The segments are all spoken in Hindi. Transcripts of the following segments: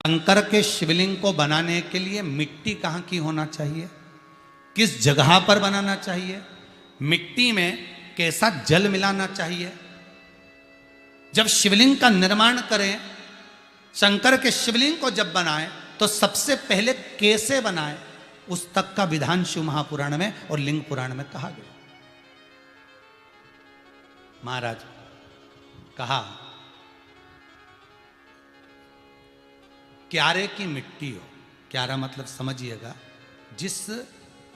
शंकर के शिवलिंग को बनाने के लिए मिट्टी कहाँ की होना चाहिए, किस जगह पर बनाना चाहिए, मिट्टी में कैसा जल मिलाना चाहिए। जब शिवलिंग का निर्माण करें, शंकर के शिवलिंग को जब बनाएं तो सबसे पहले कैसे बनाएं, उस तक का विधान शिव महापुराण में और लिंग पुराण में कहा गया। महाराज कहा क्यारे की मिट्टी हो, क्यारा मतलब समझिएगा जिस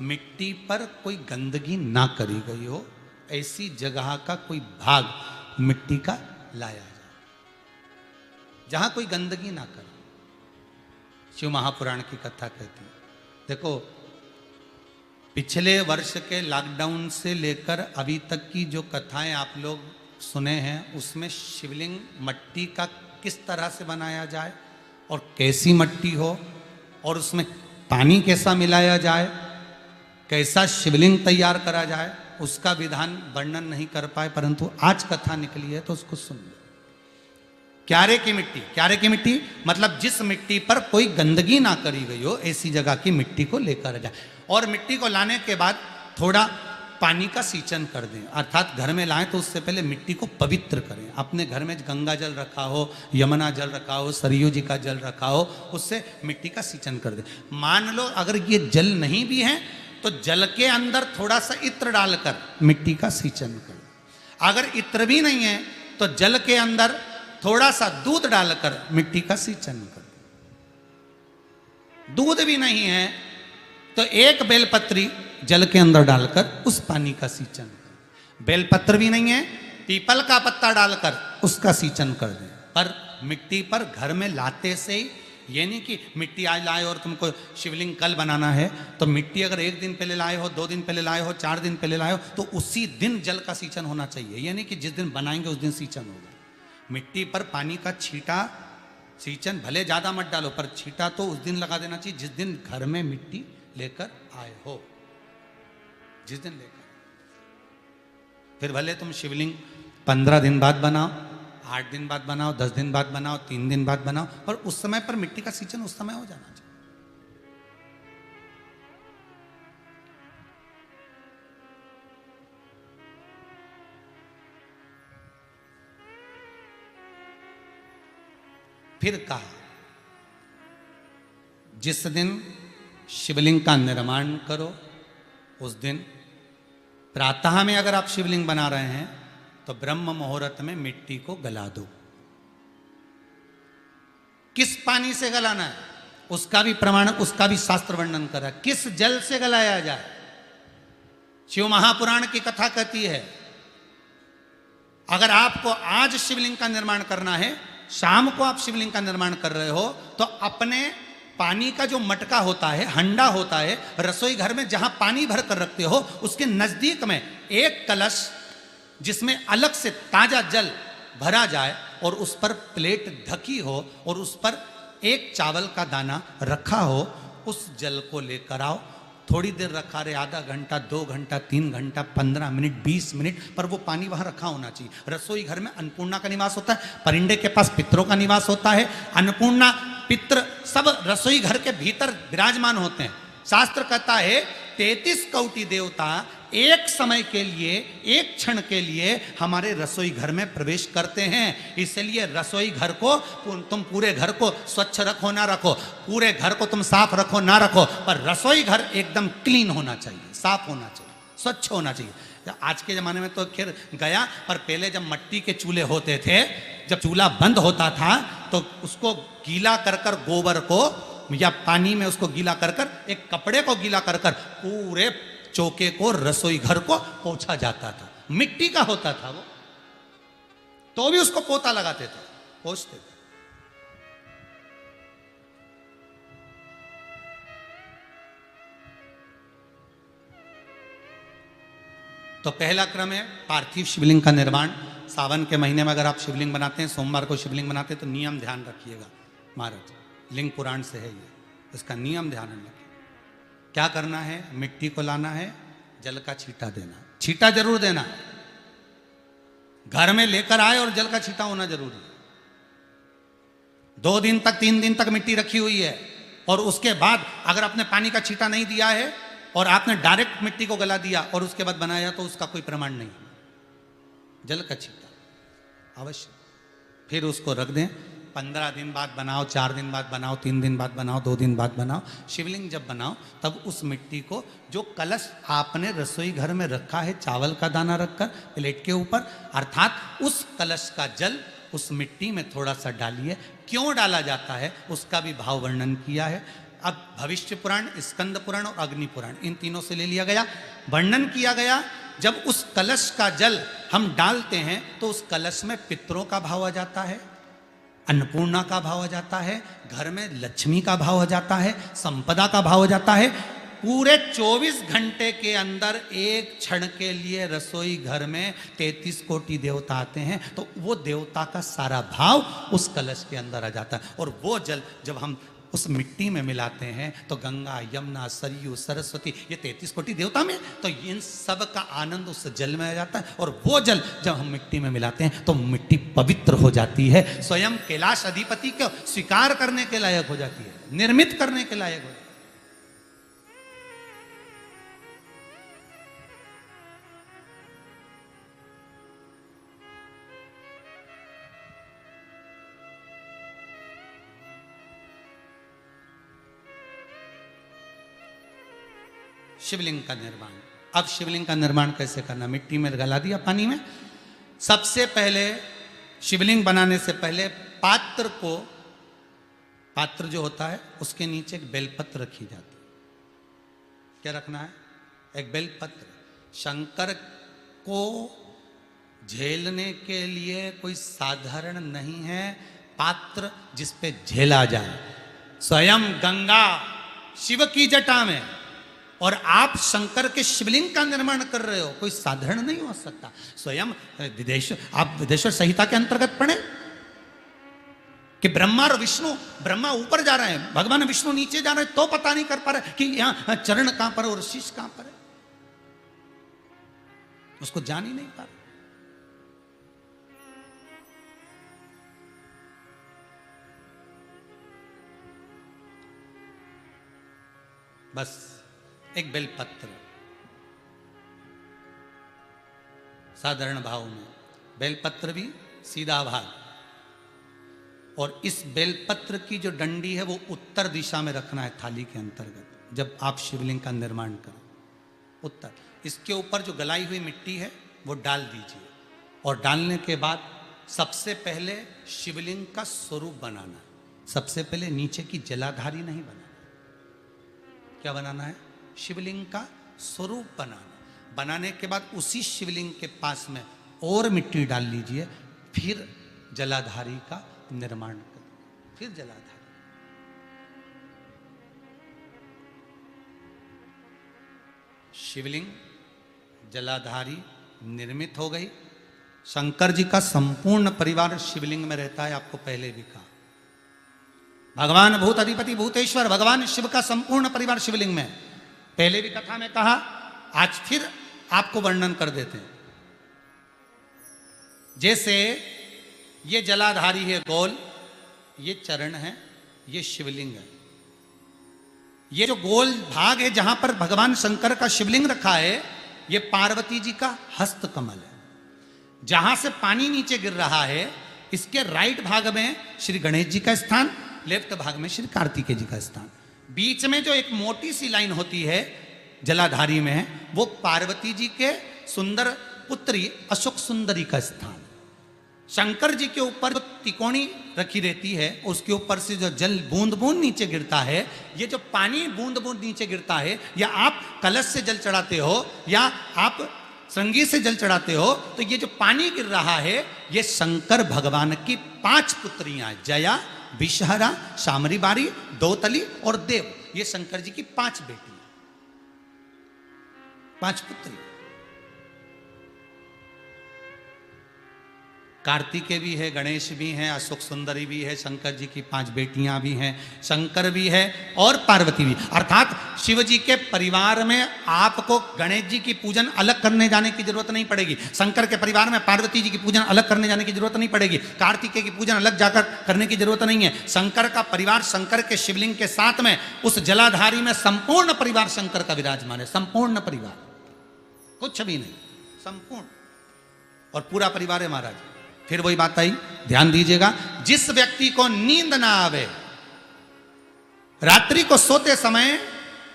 मिट्टी पर कोई गंदगी ना करी गई हो, ऐसी जगह का कोई भाग मिट्टी का लाया जाए जहां कोई गंदगी ना करे। शिव महापुराण की कथा कहती है। देखो पिछले वर्ष के लॉकडाउन से लेकर अभी तक की जो कथाएं आप लोग सुने हैं, उसमें शिवलिंग मट्टी का किस तरह से बनाया जाए और कैसी मट्टी हो और उसमें पानी कैसा मिलाया जाए, कैसा शिवलिंग तैयार करा जाए, उसका विधान वर्णन नहीं कर पाए, परंतु आज कथा निकली है तो उसको सुन लो। क्यारे की मिट्टी, क्यारे की मिट्टी मतलब जिस मिट्टी पर कोई गंदगी ना करी गई हो, ऐसी जगह की मिट्टी को लेकर जाए। और मिट्टी को लाने के बाद थोड़ा पानी का सींचन कर दें, अर्थात घर में लाएं तो उससे पहले मिट्टी को पवित्र करें। अपने घर में गंगा जल रखा हो, यमुना जल रखा हो, सरयू जी का जल रखा हो, उससे मिट्टी का सींचन कर दें। मान लो अगर ये जल नहीं भी है तो जल के अंदर थोड़ा सा इत्र डालकर मिट्टी का सींचन करें। अगर इत्र भी नहीं है तो जल के अंदर थोड़ा सा दूध डालकर मिट्टी का सींचन करें। दूध भी नहीं है तो एक बेलपत्री जल के अंदर डालकर उस पानी का सींचन करें। बेलपत्र भी नहीं है, पीपल का पत्ता डालकर उसका सींचन कर दें। पर मिट्टी पर घर में लाते से ही, ये नहीं कि मिट्टी आज लाए और तुमको शिवलिंग कल बनाना है, तो मिट्टी अगर एक दिन पहले लाए हो, 2 दिन पहले लाए हो, 4 दिन पहले लाए हो, तो उसी दिन जल का सींचन होना चाहिए। ये नहीं कि जिस दिन बनाएंगे उस दिन सींचन होगा। मिट्टी पर पानी का छींटा, सींचन भले ज़्यादा मत डालो, पर छींटा तो उस दिन लगा देना चाहिए जिस दिन घर में मिट्टी लेकर आए हो, जिस दिन लेकर। फिर भले तुम शिवलिंग 15 दिन बाद बनाओ, 8 दिन बाद बनाओ, 10 दिन बाद बनाओ, 3 दिन बाद बनाओ, पर उस समय पर मिट्टी का सींचन उस समय हो जाना चाहिए। फिर कहा जिस दिन शिवलिंग का निर्माण करो उस दिन प्रातः में अगर आप शिवलिंग बना रहे हैं तो ब्रह्म मुहूर्त में मिट्टी को गला दो। किस पानी से गलाना है उसका भी प्रमाण, उसका भी शास्त्र वर्णन करा। किस जल से गलाया जाए, शिव महापुराण की कथा कहती है अगर आपको आज शिवलिंग का निर्माण करना है, शाम को आप शिवलिंग का निर्माण कर रहे हो, तो अपने पानी का जो मटका होता है, हंडा होता है, रसोई घर में जहां पानी भर कर रखते हो, उसके नजदीक में एक कलश जिसमें अलग से ताजा जल भरा जाए और उस पर प्लेट ढकी हो और उस पर एक चावल का दाना रखा हो, उस जल को लेकर आओ। थोड़ी देर रखा रहे, आधा घंटा, 2 घंटा, 3 घंटा, 15 मिनट, 20 मिनट, पर वो पानी वहां रखा होना चाहिए। रसोई घर में अन्नपूर्णा का निवास होता है, परिंदे के पास पितरों का निवास होता है। अन्नपूर्णा, पित्र सब रसोई घर के भीतर विराजमान होते हैं। शास्त्र कहता है 33 कोटि देवता एक समय के लिए, एक क्षण के लिए हमारे रसोई घर में प्रवेश करते हैं। इसलिए रसोई घर को तुम पूरे घर को स्वच्छ रखो ना रखो, पूरे घर को तुम साफ रखो ना रखो, पर रसोई घर एकदम क्लीन होना चाहिए, साफ होना चाहिए, स्वच्छ होना चाहिए। आज के ज़माने में तो खैर गया, पर पहले जब मट्टी के चूल्हे होते थे, जब चूल्हा बंद होता था तो उसको गीला कर कर, गोबर को या पानी में उसको गीला कर कर, एक कपड़े को गीला कर कर पूरे चौके को, रसोई घर को पोंछा जाता था। मिट्टी का होता था वो, तो भी उसको पोता लगाते थे, पोंछते थे। तो पहला क्रम है पार्थिव शिवलिंग का निर्माण। सावन के महीने में अगर आप शिवलिंग बनाते हैं, सोमवार को शिवलिंग बनाते हैं, तो नियम ध्यान रखिएगा महाराज, लिंग पुराण से है ये, इसका नियम ध्यान रखिए। क्या करना है, मिट्टी को लाना है, जल का छींटा देना, छींटा जरूर देना, घर में लेकर आए और जल का छींटा होना जरूरी है। 2 दिन तक 3 दिन तक मिट्टी रखी हुई है, और उसके बाद अगर आपने पानी का छींटा नहीं दिया है और आपने डायरेक्ट मिट्टी को गला दिया और उसके बाद बनाया, तो उसका कोई प्रमाण नहीं। जल का छींटा अवश्य। फिर उसको रख दें, 15 दिन बाद बनाओ, 4 दिन बाद बनाओ, 3 दिन बाद बनाओ, 2 दिन बाद बनाओ। शिवलिंग जब बनाओ तब उस मिट्टी को, जो कलश आपने रसोई घर में रखा है चावल का दाना रखकर प्लेट के ऊपर, अर्थात उस कलश का जल उस मिट्टी में थोड़ा सा डालिए। क्यों डाला जाता है उसका भी भाव वर्णन किया है। अब भविष्य पुराण, स्कंद पुराण और अग्नि पुराण, इन तीनों से ले लिया गया, वर्णन किया गया। जब उस कलश का जल हम डालते हैं तो उस कलश में पितरों का भाव आ जाता है, अन्नपूर्णा का भाव आ जाता है, घर में लक्ष्मी का भाव आ जाता है, संपदा का भाव आ जाता है। पूरे 24 घंटे के अंदर एक क्षण के लिए रसोई घर में 33 कोटि देवता आते हैं, तो वो देवता का सारा भाव उस कलश के अंदर आ जाता है। और वो जल जब हम उस मिट्टी में मिलाते हैं तो गंगा, यमुना, सरयू, सरस्वती, ये 33 कोटि देवता में, तो इन सब का आनंद उस जल में आ जाता है। और वो जल जब हम मिट्टी में मिलाते हैं तो मिट्टी पवित्र हो जाती है, स्वयं कैलाश अधिपति को स्वीकार करने के लायक हो जाती है, निर्मित करने के लायक हो जाती है। शिवलिंग का निर्माण। अब शिवलिंग का निर्माण कैसे करना? मिट्टी में गला दिया पानी में। सबसे पहले शिवलिंग बनाने से पहले पात्र को, पात्र जो होता है उसके नीचे एक बेलपत्र रखी जाती है। क्या रखना है? एक बेलपत्र। शंकर को झेलने के लिए कोई साधारण नहीं है पात्र जिस पे झेला जाए। स्वयं गंगा शिव की जटा में, और आप शंकर के शिवलिंग का निर्माण कर रहे हो, कोई साधारण नहीं हो सकता। स्वयं आप विदेश्वर संहिता के अंतर्गत पढ़े कि ब्रह्मा और विष्णु, ब्रह्मा ऊपर जा रहे हैं, भगवान विष्णु नीचे जा रहे हैं, तो पता नहीं कर पा रहे कि यहां चरण कहां पर और शीश कहां पर है, उसको जान ही नहीं पा रहे। बस एक बेलपत्र, साधारण भाव में बेलपत्र भी सीधा भाग, और इस बेलपत्र की जो डंडी है वो उत्तर दिशा में रखना है थाली के अंतर्गत। जब आप शिवलिंग का निर्माण करें उत्तर, इसके ऊपर जो गलाई हुई मिट्टी है वो डाल दीजिए, और डालने के बाद सबसे पहले शिवलिंग का स्वरूप बनाना है। सबसे पहले नीचे की जलाधारी नहीं बनाना, क्या बनाना है? शिवलिंग का स्वरूप बनाना। बनाने के बाद उसी शिवलिंग के पास में और मिट्टी डाल लीजिए, फिर जलाधारी का निर्माण करिए। फिर जलाधारी, शिवलिंग जलाधारी निर्मित हो गई। शंकर जी का संपूर्ण परिवार शिवलिंग में रहता है, आपको पहले भी कहा। भगवान भूत अधिपति भूतेश्वर, भगवान शिव का संपूर्ण परिवार शिवलिंग में, पहले भी कथा में कहा, आज फिर आपको वर्णन कर देते हैं। जैसे ये जलाधारी है गोल, ये चरण है, ये शिवलिंग है। ये जो गोल भाग है जहां पर भगवान शंकर का शिवलिंग रखा है, ये पार्वती जी का हस्त कमल है। जहां से पानी नीचे गिर रहा है, इसके राइट भाग में श्री गणेश जी का स्थान, लेफ्ट भाग में श्री कार्तिकेय जी का स्थान। बीच में जो एक मोटी सी लाइन होती है जलाधारी में, वो पार्वती जी के सुंदर पुत्री अशोक सुंदरी का स्थान। शंकर जी के ऊपर जो तिकोनी रखी रहती है, उसके ऊपर से जो जल बूंद बूंद नीचे गिरता है, ये जो पानी बूंद बूंद नीचे गिरता है, या आप कलश से जल चढ़ाते हो या आप श्रृंगी से जल चढ़ाते हो, तो ये जो पानी गिर रहा है, ये शंकर भगवान की 5 पुत्रियां, जया, विषहरा, शामरी बारी, दोतली और देव, ये शंकर जी की 5 बेटी, 5 पुत्री। कार्तिकेय भी है, गणेश भी हैं, अशोक सुंदरी भी है, शंकर जी की 5 बेटियां भी हैं, शंकर भी है और पार्वती भी। अर्थात शिव जी के परिवार में आपको गणेश जी की पूजन अलग करने जाने की जरूरत नहीं पड़ेगी, शंकर के परिवार में पार्वती जी की पूजन अलग करने जाने की जरूरत नहीं पड़ेगी, कार्तिकेय की पूजन अलग जाकर करने की जरूरत नहीं है। शंकर का परिवार शंकर के शिवलिंग के साथ में उस जलाधारी में संपूर्ण परिवार शंकर का विराजमान है, संपूर्ण परिवार, कुछ भी नहीं, संपूर्ण और पूरा परिवार है महाराज। फिर वही बात आई, ध्यान दीजिएगा, जिस व्यक्ति को नींद ना आवे, रात्रि को सोते समय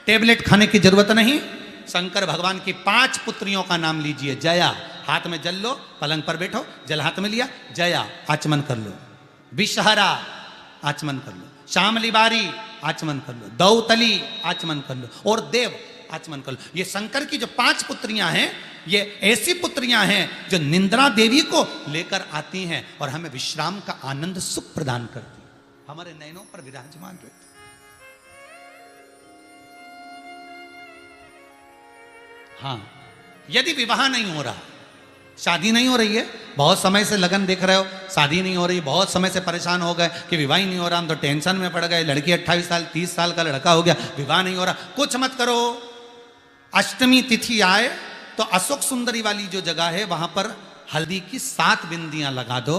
टेबलेट खाने की जरूरत नहीं, शंकर भगवान की 5 पुत्रियों का नाम लीजिए। जया, हाथ में जल लो, पलंग पर बैठो, जल हाथ में लिया, जया आचमन कर लो, विषहरा आचमन कर लो, शामली बारी आचमन कर लो, दौतली आचमन कर लो और देव आचमन कर लो। ये शंकर की जो 5 पुत्रियां हैं, ये ऐसी पुत्रियां हैं जो निंद्रा देवी को लेकर आती हैं और हमें विश्राम का आनंद सुख प्रदान करती हैं, हमारे नयनों पर विराजमान रहती। हाँ, यदि विवाह नहीं हो रहा, शादी नहीं हो रही है, बहुत समय से लगन देख रहे हो, शादी नहीं हो रही, बहुत समय से परेशान हो गए कि विवाह ही नहीं हो रहा, हम तो टेंशन में पड़ गए, लड़की 28 साल 30 साल का लड़का हो गया, विवाह नहीं हो रहा, कुछ मत करो। अष्टमी तिथि आए तो अशोक सुंदरी वाली जो जगह है वहां पर हल्दी की 7 बिंदियां लगा दो,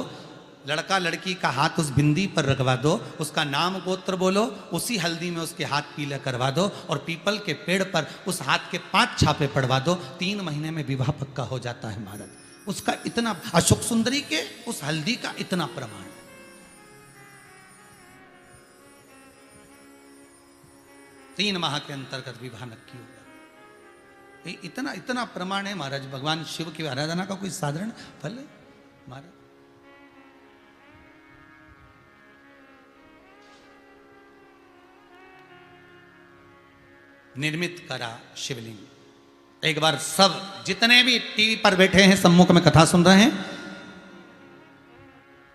लड़का लड़की का हाथ उस बिंदी पर रखवा दो, उसका नाम गोत्र बोलो, उसी हल्दी में उसके हाथ पीले करवा दो और पीपल के पेड़ पर उस हाथ के 5 छापे पड़वा दो, 3 महीने में विवाह पक्का हो जाता है महाराज। उसका इतना, अशोक सुंदरी के उस हल्दी का इतना प्रमाण, 3 माह के अंतर्गत विवाह नक्की होगा। इतना इतना प्रमाण है महाराज। भगवान शिव की आराधना का कोई साधारण फल है महाराज। निर्मित करा शिवलिंग। एक बार सब जितने भी टीवी पर बैठे हैं, सम्मुख में कथा सुन रहे हैं,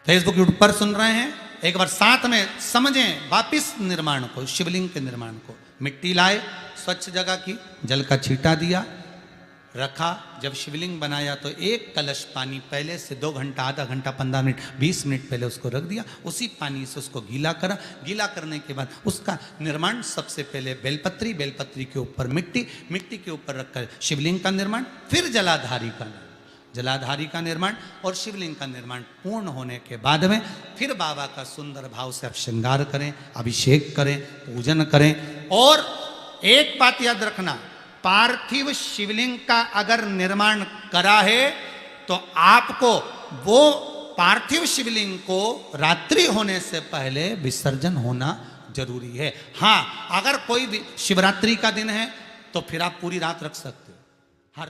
फेसबुक यूट्यूब पर सुन रहे हैं, एक बार साथ में समझें वापिस निर्माण को, शिवलिंग के निर्माण को। मिट्टी लाए, स्वच्छ जगह की, जल का छींटा दिया, रखा। जब शिवलिंग बनाया तो 1 कलश पानी पहले से 2 घंटा, आधा घंटा, 15 मिनट, 20 मिनट पहले उसको रख दिया। उसी पानी से उसको गीला करा। गीला करने के बाद उसका निर्माण सबसे पहले बेलपत्री, बेलपत्री के ऊपर मिट्टी, मिट्टी के ऊपर रखकर शिवलिंग का निर्माण, फिर जलाधारी का निर्माण, जलाधारी का निर्माण और शिवलिंग का निर्माण पूर्ण होने के बाद में फिर बाबा का सुंदर भाव से आप श्रृंगार करें, अभिषेक करें, पूजन करें। और एक बात याद रखना, पार्थिव शिवलिंग का अगर निर्माण करा है तो आपको वो पार्थिव शिवलिंग को रात्रि होने से पहले विसर्जन होना जरूरी है। हाँ, अगर कोई शिवरात्रि का दिन है तो फिर आप पूरी रात रख सकते हो। हर